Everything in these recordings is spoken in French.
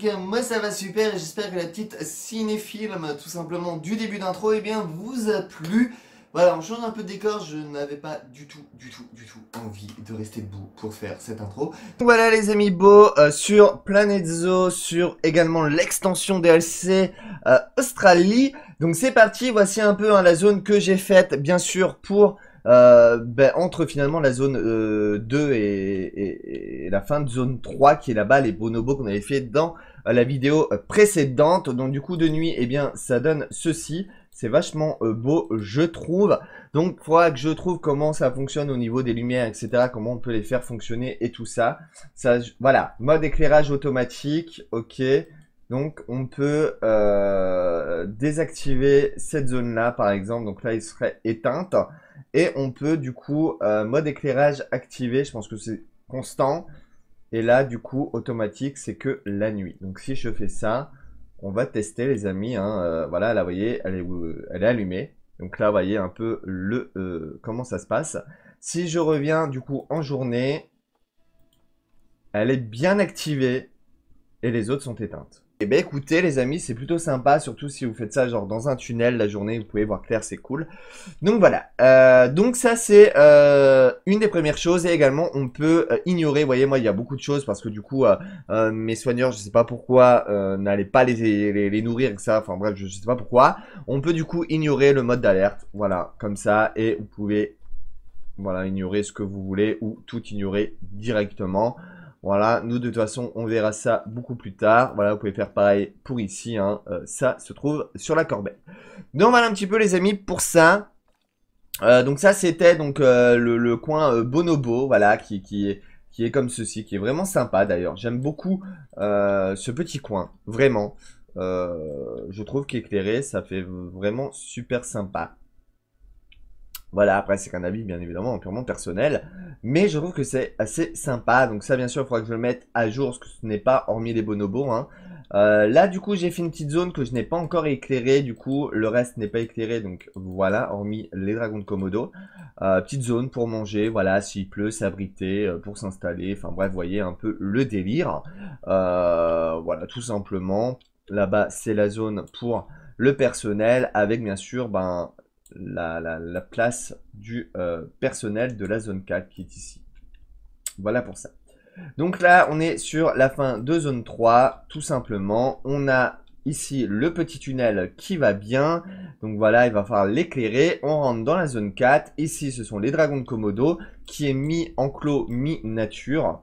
cas moi ça va super et j'espère que la petite ciné-film tout simplement du début d'intro eh bien vous a plu. Voilà, on change un peu de décor, je n'avais pas du tout envie de rester debout pour faire cette intro. Donc voilà les amis beaux, sur Planet Zoo, sur également l'extension DLC Australie. Donc c'est parti, voici un peu la zone que j'ai faite bien sûr pour... entre finalement la zone 2 et la fin de zone 3 qui est là-bas, les bonobos qu'on avait fait dans la vidéo précédente. Donc du coup de nuit, eh bien ça donne ceci. C'est vachement beau, je trouve. Donc, il faudra que je trouve comment ça fonctionne au niveau des lumières, etc. Comment on peut les faire fonctionner et tout ça. Voilà, mode éclairage automatique, ok. Donc, on peut désactiver cette zone-là, par exemple. Donc là, il serait éteinte. Et on peut, du coup, mode éclairage activé. Je pense que c'est constant. Et là, du coup, automatique, c'est que la nuit. Donc, si je fais ça... On va tester les amis, hein. Voilà, là vous voyez, elle est allumée. Donc là, vous voyez un peu comment ça se passe. Si je reviens du coup en journée, elle est bien activée et les autres sont éteintes. Eh bien écoutez les amis, c'est plutôt sympa, surtout si vous faites ça genre dans un tunnel la journée, vous pouvez voir clair, c'est cool. Donc voilà, donc ça c'est une des premières choses et également on peut ignorer, vous voyez moi il y a beaucoup de choses parce que du coup mes soigneurs je sais pas pourquoi n'allaient pas les nourrir et ça, enfin bref je sais pas pourquoi. On peut du coup ignorer le mode d'alerte, voilà comme ça et vous pouvez voilà ignorer ce que vous voulez ou tout ignorer directement. Voilà, nous de toute façon, on verra ça beaucoup plus tard. Voilà, vous pouvez faire pareil pour ici. Hein. Ça se trouve sur la corbeille. Donc voilà un petit peu les amis pour ça. Donc ça c'était donc le coin Bonobo, voilà, qui est comme ceci, qui est vraiment sympa d'ailleurs. J'aime beaucoup ce petit coin, vraiment. Je trouve qu'éclairé, ça fait vraiment super sympa. Voilà, après c'est qu'un avis bien évidemment purement personnel, mais je trouve que c'est assez sympa. Donc ça bien sûr il faudra que je le mette à jour, parce que ce n'est pas hormis les bonobos. Hein. Là du coup j'ai fait une petite zone que je n'ai pas encore éclairée, du coup le reste n'est pas éclairé, donc voilà, hormis les dragons de Komodo. Petite zone pour manger, voilà, s'il pleut, s'abriter, pour s'installer, enfin bref, vous voyez un peu le délire. Voilà, tout simplement. Là-bas c'est la zone pour le personnel, avec bien sûr, ben... la place du personnel de la zone 4 qui est ici. Voilà pour ça. Donc là, on est sur la fin de zone 3, tout simplement. On a ici le petit tunnel qui va bien. Donc voilà, il va falloir l'éclairer. On rentre dans la zone 4. Ici, ce sont les dragons de Komodo qui est mi-enclos, mi-nature.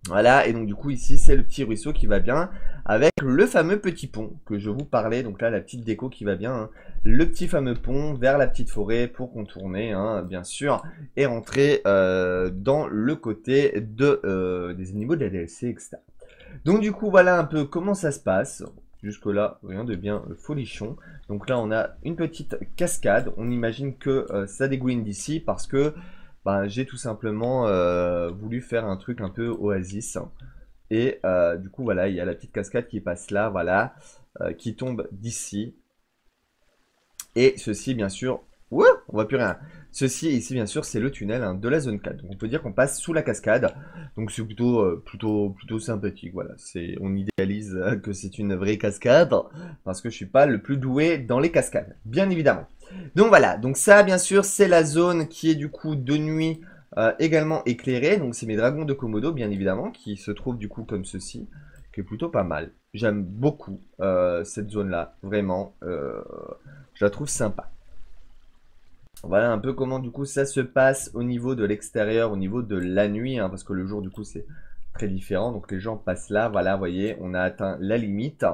Voilà, et donc du coup ici c'est le petit ruisseau qui va bien avec le fameux petit pont que je vous parlais. Donc là la petite déco qui va bien, hein. Le petit fameux pont vers la petite forêt pour contourner, hein, bien sûr, et rentrer dans le côté des animaux de la DLC, etc. Donc du coup voilà un peu comment ça se passe. Jusque là rien de bien folichon. Donc là on a une petite cascade. On imagine que ça dégouline d'ici parce que bah, j'ai tout simplement voulu faire un truc un peu oasis. Et du coup, voilà, il y a la petite cascade qui passe là, voilà, qui tombe d'ici. Et ceci, bien sûr, ouh, on voit plus rien. Ceci ici, bien sûr, c'est le tunnel hein, de la zone 4. Donc on peut dire qu'on passe sous la cascade. Donc c'est plutôt sympathique. Voilà, on idéalise que c'est une vraie cascade parce que je suis pas le plus doué dans les cascades, bien évidemment. Donc voilà, donc ça bien sûr c'est la zone qui est du coup de nuit également éclairée. Donc c'est mes dragons de Komodo bien évidemment qui se trouvent du coup comme ceci, qui est plutôt pas mal. J'aime beaucoup cette zone là, vraiment, je la trouve sympa. Voilà un peu comment du coup ça se passe au niveau de l'extérieur, au niveau de la nuit, hein, parce que le jour du coup c'est très différent. Donc les gens passent là, voilà, vous voyez, on a atteint la limite.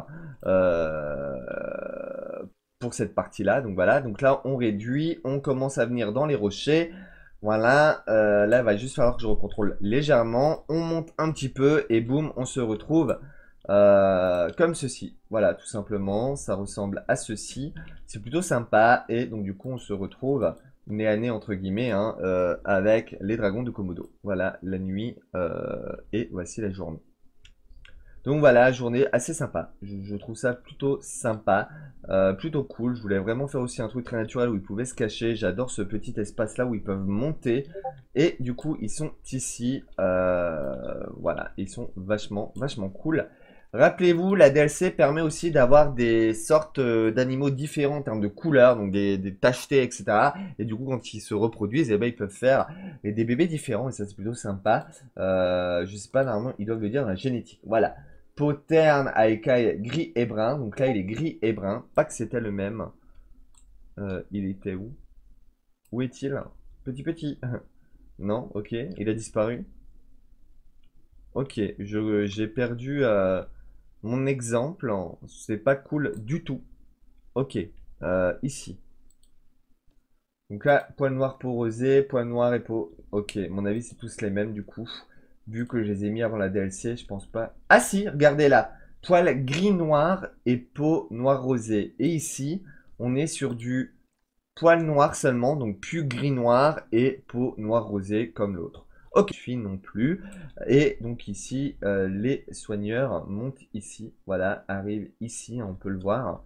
Pour cette partie-là. Donc voilà, donc là on réduit, on commence à venir dans les rochers. Voilà, là il va juste falloir que je recontrôle légèrement. On monte un petit peu et boum, on se retrouve comme ceci. Voilà, tout simplement, ça ressemble à ceci. C'est plutôt sympa et donc du coup on se retrouve nez à nez entre guillemets hein, avec les dragons de Komodo. Voilà, la nuit et voici la journée. Donc voilà, journée assez sympa. Je trouve ça plutôt sympa, plutôt cool. Je voulais vraiment faire aussi un truc très naturel où ils pouvaient se cacher. J'adore ce petit espace là où ils peuvent monter. Et du coup, ils sont ici. Voilà, ils sont vachement cool. Rappelez-vous, la DLC permet aussi d'avoir des sortes d'animaux différents en termes de couleurs, donc des tachetés, etc. Et du coup, quand ils se reproduisent, eh ben, ils peuvent faire des bébés différents, et ça c'est plutôt sympa. Je sais pas, normalement, ils doivent le dire dans la génétique. Voilà. Peau terne à écailles gris et brun. Donc là, il est gris et brun. Pas que c'était le même. Il était où? Où est-il? Petit petit. Non, ok. Il a disparu. Ok, j'ai perdu mon exemple. C'est pas cool du tout. Ok, ici. Donc là, poil noir peau rosée, poil noir et peau. Ok, mon avis, c'est tous les mêmes du coup. Vu que je les ai mis avant la DLC, je pense pas. Ah si, regardez là. Poil gris noir et peau noir rosé. Et ici, on est sur du poil noir seulement, donc plus gris noir et peau noir rosé comme l'autre. Ok, je suis non plus. Et donc ici, les soigneurs montent ici. Voilà, arrivent ici, on peut le voir.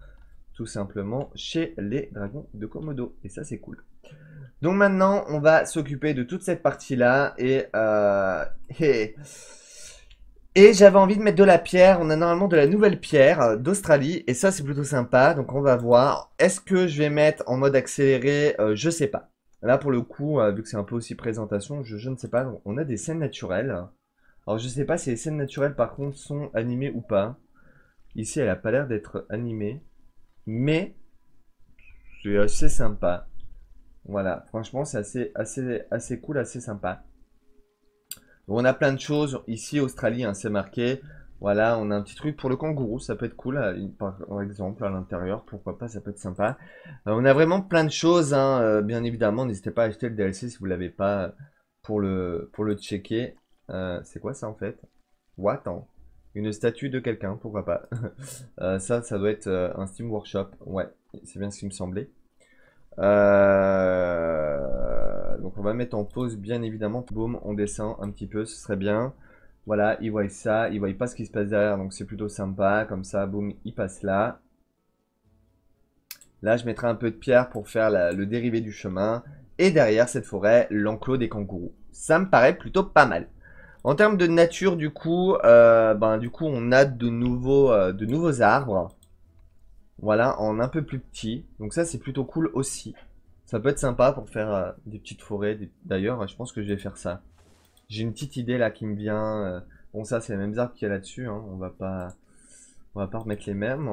Tout simplement chez les dragons de Komodo. Et ça, c'est cool. Donc maintenant, on va s'occuper de toute cette partie-là. Et j'avais envie de mettre de la pierre. On a normalement de la nouvelle pierre d'Australie. Et ça, c'est plutôt sympa. Donc on va voir. Est-ce que je vais mettre en mode accéléré? Je sais pas. Là, pour le coup, vu que c'est un peu aussi présentation, je ne sais pas. Donc, on a des scènes naturelles. Alors, je sais pas si les scènes naturelles, par contre, sont animées ou pas. Ici, elle a pas l'air d'être animée. Mais, c'est assez sympa. Voilà, franchement, c'est assez cool, assez sympa. Donc, on a plein de choses. Ici, Australie, hein, c'est marqué. Voilà, on a un petit truc pour le kangourou, ça peut être cool, par exemple, à l'intérieur, pourquoi pas, ça peut être sympa. On a vraiment plein de choses, hein, bien évidemment, n'hésitez pas à acheter le DLC si vous l'avez pas pour le checker. C'est quoi ça en fait? What? Attends. Une statue de quelqu'un, pourquoi pas. Ça doit être un Steam Workshop, ouais, c'est bien ce qui me semblait. Donc on va mettre en pause bien évidemment. Boum, on descend un petit peu, ce serait bien. Voilà, ils voient ça, ils voient pas ce qui se passe derrière, donc c'est plutôt sympa. Comme ça, boum, ils passent là. Là, je mettrai un peu de pierre pour faire le dérivé du chemin. Et derrière cette forêt, l'enclos des kangourous. Ça me paraît plutôt pas mal. En termes de nature, du coup, on a de nouveaux arbres. Voilà, en un peu plus petit. Donc ça, c'est plutôt cool aussi. Ça peut être sympa pour faire des petites forêts. D'ailleurs, je pense que je vais faire ça. J'ai une petite idée là qui me vient. Bon, ça, c'est les mêmes arbres qu'il y a là-dessus, hein. On va pas remettre les mêmes.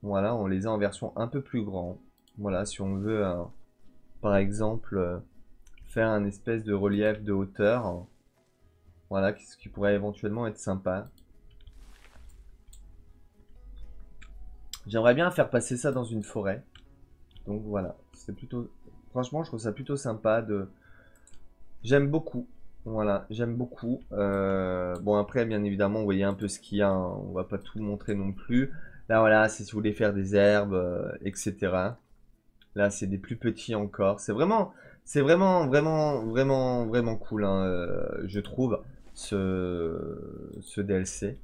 Voilà, on les a en version un peu plus grand. Voilà, si on veut, par exemple, faire un espèce de relief de hauteur. Voilà, ce qui pourrait éventuellement être sympa. J'aimerais bien faire passer ça dans une forêt. Donc voilà, c'est plutôt... Franchement, je trouve ça plutôt sympa de... J'aime beaucoup. Voilà, j'aime beaucoup. Bon, après, bien évidemment, vous voyez un peu ce qu'il y a, hein. On va pas tout montrer non plus. Là, voilà, c'est si vous voulez faire des herbes, etc. Là, c'est des plus petits encore. Vraiment cool, hein, je trouve, ce DLC.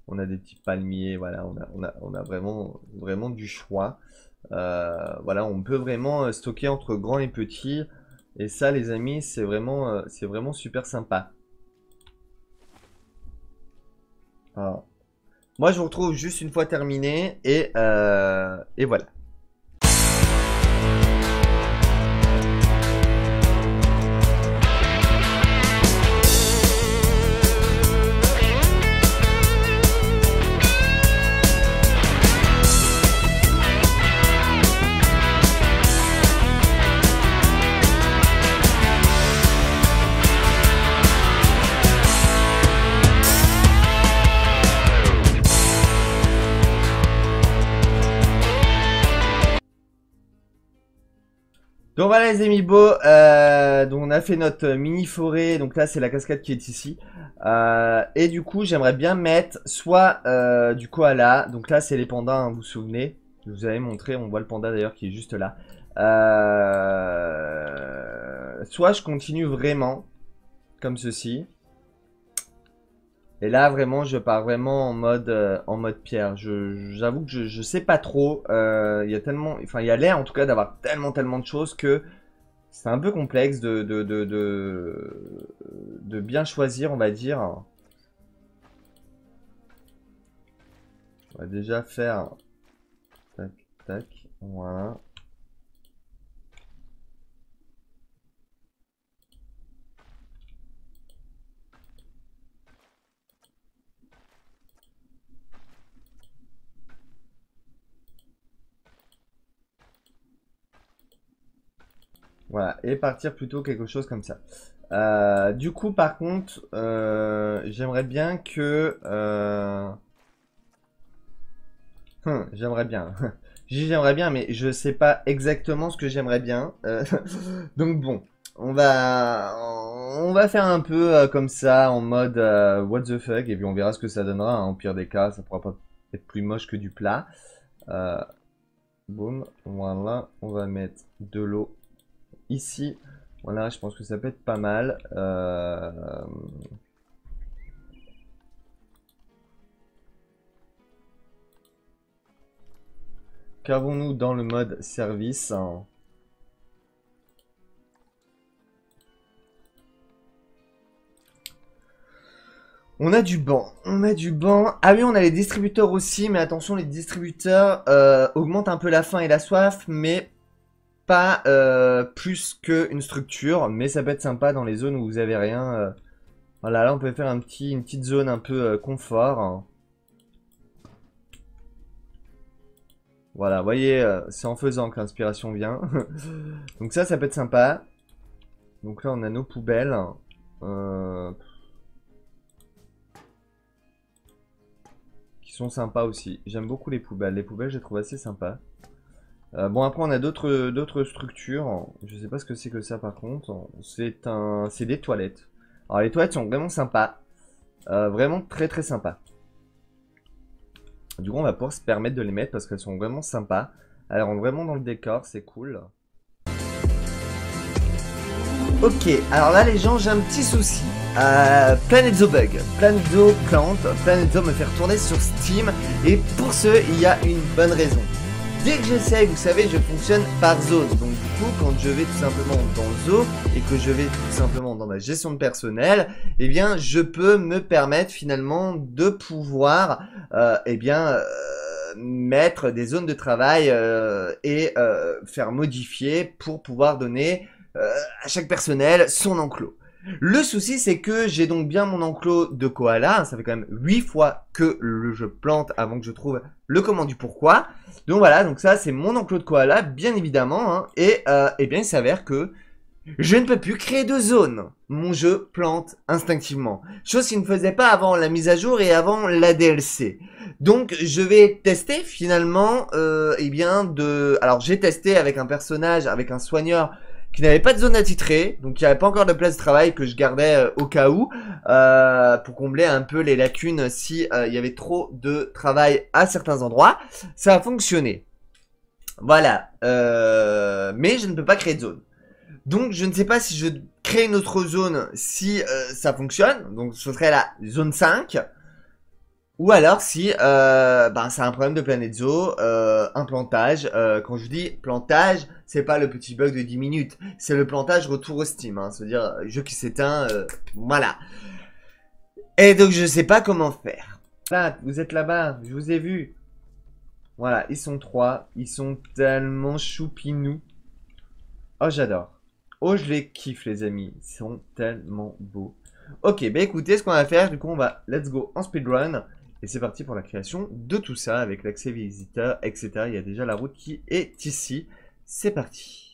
On a des petits palmiers, voilà, on a vraiment du choix. Voilà, on peut vraiment stocker entre grand et petit. Et ça, les amis, c'est vraiment super sympa. Alors, moi, je vous retrouve juste une fois terminé et voilà. Donc voilà les amis beaux, donc on a fait notre mini forêt, donc là c'est la cascade qui est ici. Et du coup j'aimerais bien mettre soit du koala, donc là c'est les pandas, hein, vous vous souvenez, je vous avais montré, on voit le panda d'ailleurs qui est juste là. Soit je continue vraiment, comme ceci. Et là, vraiment, je pars vraiment en mode pierre. J'avoue que je sais pas trop. Il y a tellement, enfin, il y a l'air en tout cas d'avoir tellement de choses que c'est un peu complexe de bien choisir, on va dire. On va déjà faire... Tac, tac, voilà. Voilà, et partir plutôt quelque chose comme ça. Du coup, par contre, j'aimerais bien que... j'aimerais bien. J'aimerais bien, mais je sais pas exactement ce que j'aimerais bien. Donc bon, on va faire un peu comme ça, en mode what the fuck, et puis on verra ce que ça donnera, hein. Au pire des cas, ça pourra pas être plus moche que du plat. Boum, voilà, on va mettre de l'eau ici. Voilà, je pense que ça peut être pas mal. Qu'avons-nous dans le mode service? On a du banc, on a du banc. Ah oui, on a les distributeurs aussi, mais attention, les distributeurs augmentent un peu la faim et la soif, mais pas plus qu'une structure. Mais ça peut être sympa dans les zones où vous avez rien. Voilà, là on peut faire une petite zone un peu confort. Voilà, vous voyez, c'est en faisant que l'inspiration vient. Donc ça peut être sympa. Donc là, on a nos poubelles. Qui sont sympas aussi. J'aime beaucoup les poubelles. Les poubelles, je les trouve assez sympas. Bon, après, on a d'autres structures. Je sais pas ce que c'est que ça, par contre. C'est des toilettes. Alors, les toilettes sont vraiment sympas. Vraiment très très sympas. Du coup, on va pouvoir se permettre de les mettre parce qu'elles sont vraiment sympas. Elles rentrent vraiment dans le décor, c'est cool. Ok, alors là les gens, j'ai un petit souci. Planet Zoo bug, Planet Zoo plante, Planet Zoo me fait retourner sur Steam. Et pour ce, il y a une bonne raison. Dès que j'essaye, vous savez, je fonctionne par zone. Donc du coup, quand je vais tout simplement dans le zoo et que je vais tout simplement dans ma gestion de personnel, eh bien, je peux me permettre finalement de pouvoir, mettre des zones de travail et faire modifier pour pouvoir donner à chaque personnel son enclos. Le souci, c'est que j'ai donc bien mon enclos de koala. Ça fait quand même 8 fois que je plante avant que je trouve le comment du pourquoi. Donc voilà, donc ça, c'est mon enclos de koala, bien évidemment. Hein, et bien, il s'avère que je ne peux plus créer de zone. Mon jeu plante instinctivement. Chose qu'il ne faisait pas avant la mise à jour et avant la DLC. Donc, je vais tester finalement, alors, j'ai testé avec un personnage, avec un soigneur qui n'avait pas de zone attitrée, donc il n'y avait pas encore de place de travail que je gardais au cas où, pour combler un peu les lacunes si il y avait trop de travail à certains endroits. Ça a fonctionné. Voilà, mais je ne peux pas créer de zone. Donc je ne sais pas si je crée une autre zone si ça fonctionne, donc ce serait la zone 5. Ou alors si c'est un problème de Planet Zoo, un plantage. Quand je dis plantage, c'est pas le petit bug de 10 minutes, c'est le plantage retour au Steam, hein, c'est-à-dire jeu qui s'éteint, voilà. Et donc je sais pas comment faire. Là, vous êtes là-bas, je vous ai vu. Voilà, ils sont 3, ils sont tellement choupinous. Oh j'adore. Oh je les kiffe les amis, ils sont tellement beaux. Ok, bah écoutez, ce qu'on va faire, du coup on va let's go en speedrun. Et c'est parti pour la création de tout ça avec l'accès visiteur, etc. Il y a déjà la route qui est ici. C'est parti.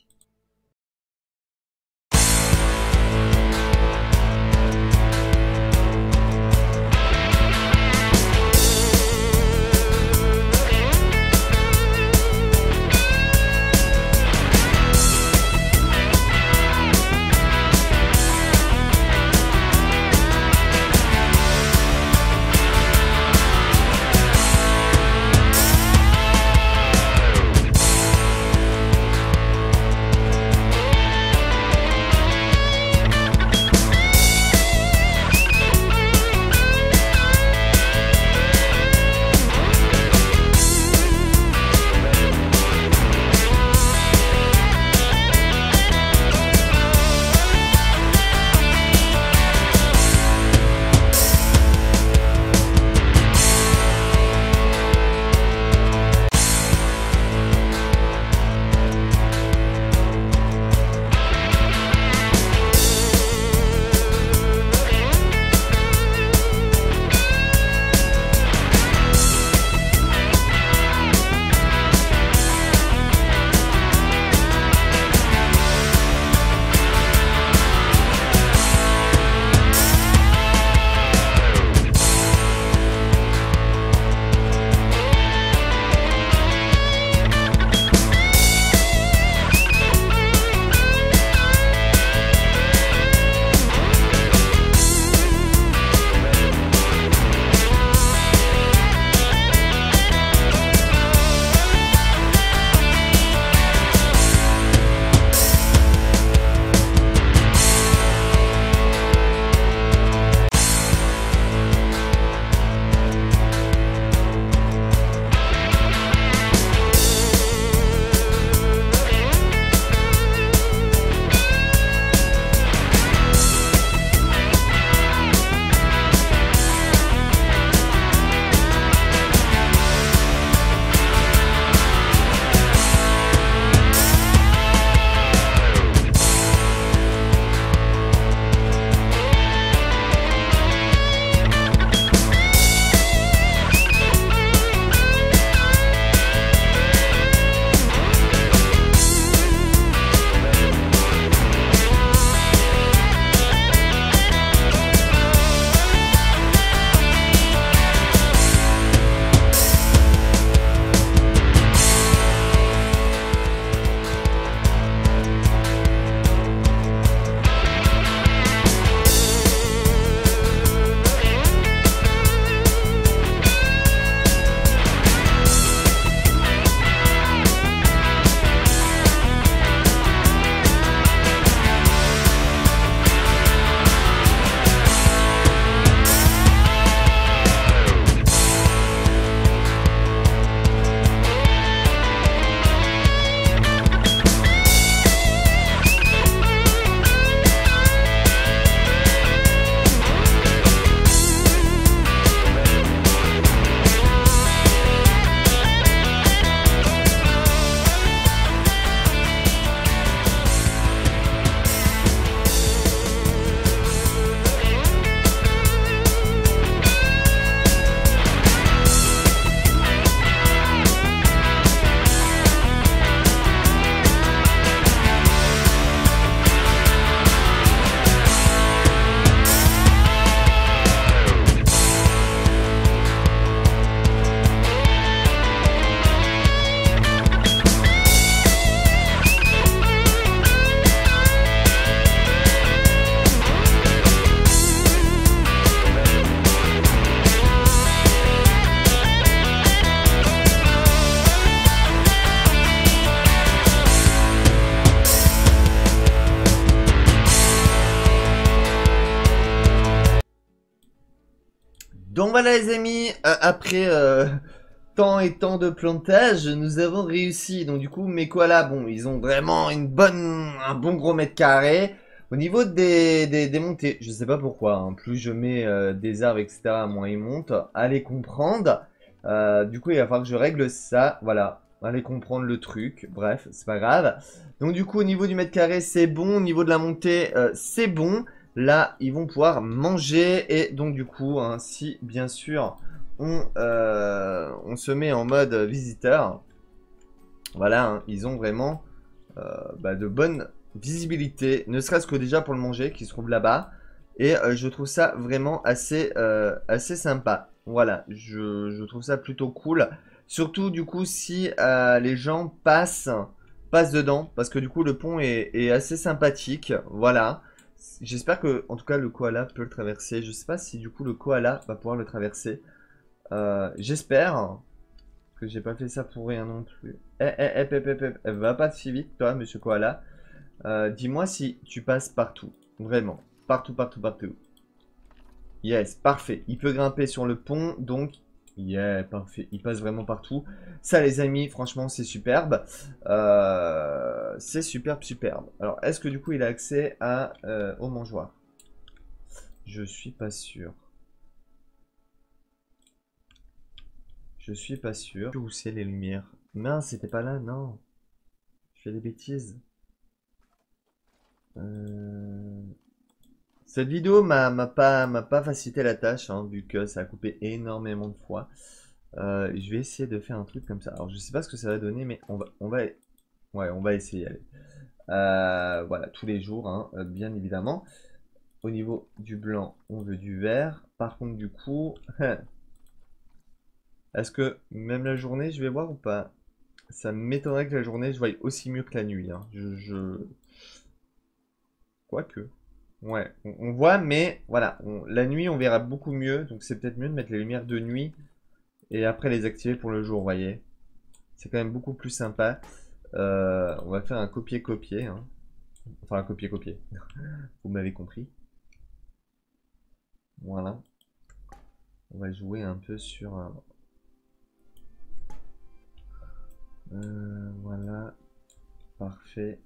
Donc voilà les amis, après tant et tant de plantage, nous avons réussi. Donc du coup, mes koalas, bon, ils ont vraiment un bon gros mètre carré. Au niveau des montées, je sais pas pourquoi, hein, plus je mets des arbres, etc., moins ils montent. Allez comprendre. Du coup, il va falloir que je règle ça. Voilà, allez comprendre le truc. Bref, c'est pas grave. Donc du coup, au niveau du mètre carré, c'est bon. Au niveau de la montée, c'est bon. Là, ils vont pouvoir manger. Et donc du coup, hein, si bien sûr on se met en mode visiteur, voilà, hein, ils ont vraiment de bonnes visibilités, ne serait-ce que déjà pour le manger qui se trouve là-bas. Et je trouve ça vraiment assez sympa. Voilà, je trouve ça plutôt cool. Surtout du coup si les gens passent dedans, parce que du coup le pont est assez sympathique. Voilà. J'espère que, en tout cas, le koala peut le traverser. Je sais pas si du coup le koala va pouvoir le traverser. J'espère que j'ai pas fait ça pour rien non plus. Va pas si vite, toi, monsieur Koala. Dis-moi si tu passes partout. Vraiment. Partout, partout, partout. Yes, parfait. Il peut grimper sur le pont, donc... Yeah, parfait. Il passe vraiment partout. Ça, les amis, franchement, c'est superbe. C'est superbe, superbe. Alors, est-ce que du coup, il a accès au mangeoire? Je suis pas sûr. Je suis pas sûr. Où c'est les lumières? Mince, c'était pas là, non. Je fais des bêtises. Euh, Cette vidéo m'a pas facilité la tâche, hein, vu que ça a coupé énormément de fois. Je vais essayer de faire un truc comme ça. Alors, je sais pas ce que ça va donner, mais ouais, on va essayer. Allez. Voilà, tous les jours, hein, bien évidemment. Au niveau du blanc, on veut du vert. Par contre, du coup, est-ce que même la journée, je vais voir ou pas? Ça m'étonnerait que la journée, je voie aussi mieux que la nuit, hein. Quoique. Ouais, on voit, mais voilà, la nuit, on verra beaucoup mieux. Donc c'est peut-être mieux de mettre les lumières de nuit et après les activer pour le jour, vous voyez. C'est quand même beaucoup plus sympa. On va faire un copier-copier, hein. Enfin, un copier-copier. Vous m'avez compris. Voilà. On va jouer un peu sur... voilà. Parfait.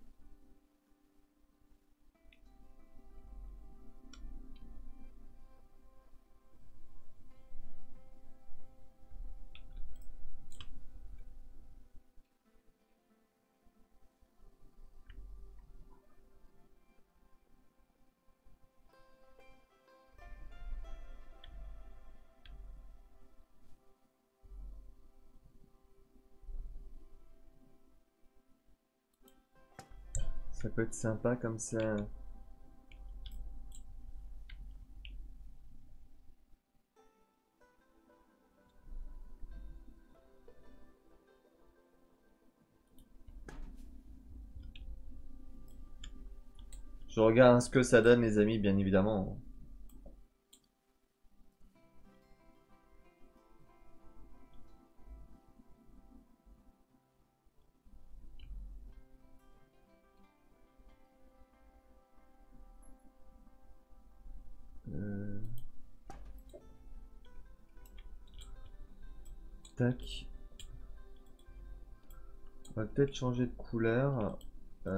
Ça peut être sympa comme ça. Je regarde ce que ça donne, les amis, bien évidemment. Euh, tac. On va peut-être changer de couleur. Ouais,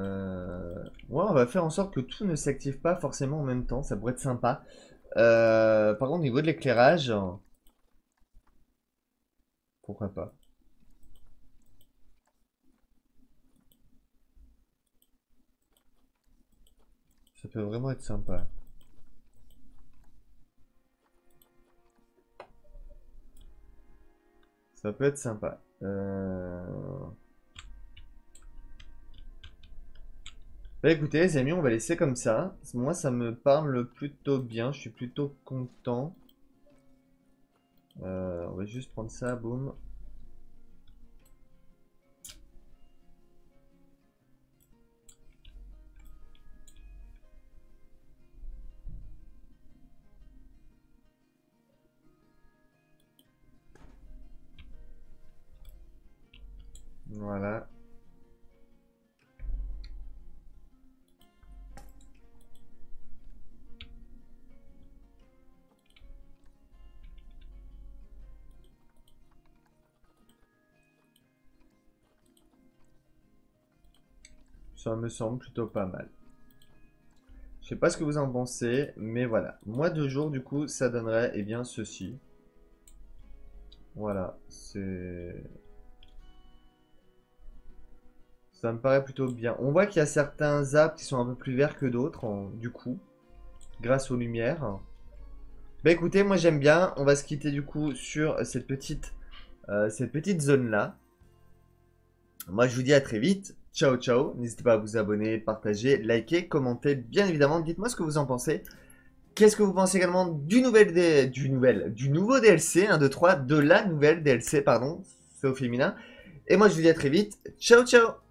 on va faire en sorte que tout ne s'active pas forcément en même temps. Ça pourrait être sympa. Par contre, au niveau de l'éclairage, pourquoi pas? Ça peut vraiment être sympa. Ça peut être sympa. Bah écoutez, les amis, on va laisser comme ça. Moi, ça me parle plutôt bien. Je suis plutôt content. On va juste prendre ça, boum. Voilà. Ça me semble plutôt pas mal. Je sais pas ce que vous en pensez, mais voilà. Mois de jour, du coup, ça donnerait, eh bien, ceci. Voilà, c'est... Ça me paraît plutôt bien. On voit qu'il y a certains arbres qui sont un peu plus verts que d'autres, du coup, grâce aux lumières. Bah écoutez, moi j'aime bien. On va se quitter du coup sur cette petite zone-là. Moi je vous dis à très vite. Ciao ciao. N'hésitez pas à vous abonner, partager, liker, commenter. Bien évidemment, dites-moi ce que vous en pensez. Qu'est-ce que vous pensez également du nouveau DLC 1, 2, 3, de la nouvelle DLC, pardon, c'est au féminin. Et moi je vous dis à très vite. Ciao ciao.